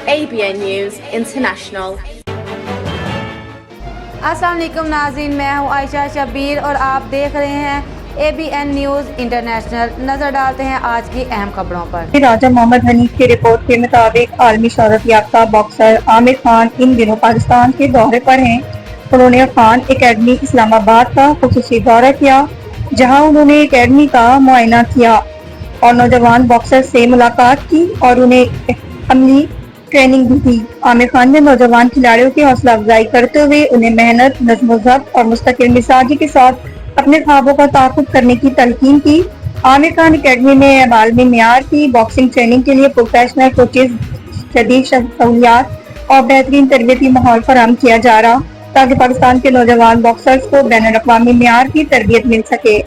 ABN News International. अस्सलाम वालेकुम नाज़रीन, मैं हूँ आयशा शब्बीर और आप देख रहे हैं ABN न्यूज़ इंटरनेशनल। नजर डालते हैं आज की अहम खबरों पर। राजा मोहम्मद हनीफ की रिपोर्ट के मुताबिक आलमी शोहरत याफ्ता बॉक्सर आमिर खान इन दिनों पाकिस्तान के दौरे पर हैं। उन्होंने अफान एकेडमी इस्लामाबाद का खुसूसी दौरा किया, जहां उन्होंने एकेडमी का मुआयना किया और नौजवान बॉक्सर से मुलाकात की और उन्हें अमली ट्रेनिंग भी दी। आमिर खान ने नौजवान खिलाड़ियों की हौसला अफजाई करते हुए उन्हें मेहनत, नज़्म ज़ब्त और मुस्तकिल मिजाजी के साथ अपने ख्वाबों का ताक़ुब करने की तलकीन की। आमिर खान एकेडमी में आलमी मेयार की बॉक्सिंग ट्रेनिंग के लिए प्रोफेशनल कोचेज, जदीद सहूलियात और बेहतरीन तरबियती माहौल फराहम किया जा रहा, ताकि पाकिस्तान के नौजवान बॉक्सर्स को बैनुल-अक़वामी मेयार की तरबियत मिल सके।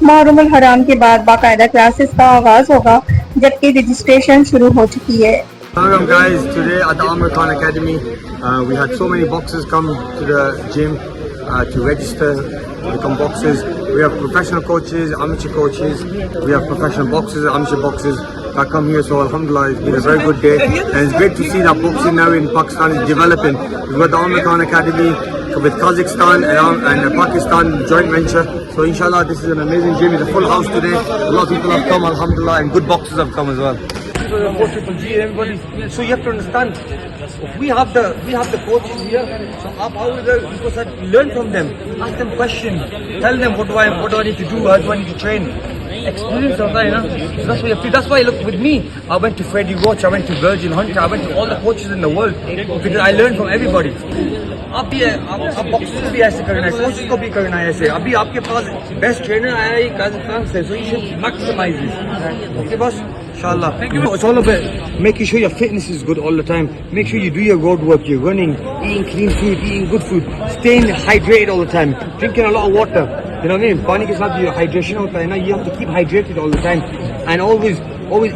मुहर्रमुल हराम के बाद बाकायदा क्लासेस का आगाज होगा, जबकि रजिस्ट्रेशन शुरू हो चुकी है। Welcome guys, today at the Amir Khan Academy we had so many boxers come to the gym to register, become boxers. We have professional coaches, amateur coaches, we have professional boxers, amateur boxers that come here, so alhamdulillah it's been a very good day and it's great to see that boxing now in Pakistan is developing. We've got the Amir Khan Academy with Kazakhstan and Pakistan joint venture, so inshallah this is an amazing gym. It's a full house today, a lot of people have come alhamdulillah and good boxers have come as well. Everybody. So you have to understand, we have the coaches here. So how is it? You must learn from them, ask them questions, tell them what do I need to do, how do I need to train. Experience of that, you know. So that's why you have to. That's why look with me. I went to Freddie Roach, I went to Virgin Hunter, I went to all the coaches in the world because I learned from everybody. आप boxing भी ऐसे करना है, coaching को भी करना है ऐसे. अभी आपके पास बेस्ट ट्रेनर आया है काजाख्स्तान से, so you should maximize this. Okay boss, inshallah. It's all about making sure your fitness is good all the time. Make sure you do your road work, you're running, eating clean food, eating good food, staying hydrated all the time, drinking a lot of water. You know what I mean? पानी के साथ जो hydration होता है ना, you have to keep hydrated all the time and always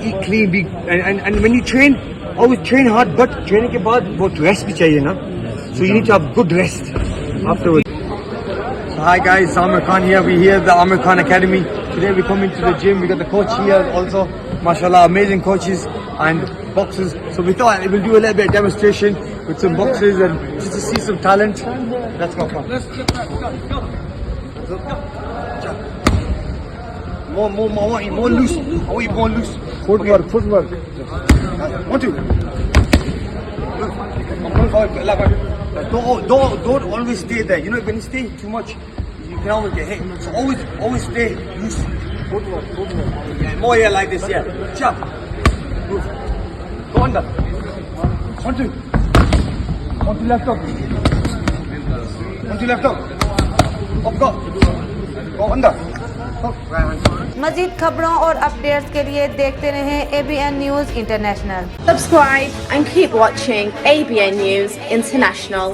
eat clean. And when you train, always train hard, but training के बाद बहुत rest भी चाहिए ना. So you need to have good rest afterwards. So hi guys, Amir Khan here. We're here at the Amir Khan Academy. Today we come into the gym. We got the coach here also. Mashallah, amazing coaches and boxers. So we thought we'll do a little bit of demonstration with some boxers and just to see some talent. Let's go. More loose. I want you more loose. Footwork. 1, 2. Don't always stay there. You know, when you stay too much, you can always get hit. So always stay loose. Yeah, more here like this, yeah. Jump. Move. Go under. 1, 2. 1, 2 left up. 1, 2 left up. Up, go under. मज़ीद खबरों और updates के लिए देखते रहें ABN news international. Subscribe and keep watching ABN News International.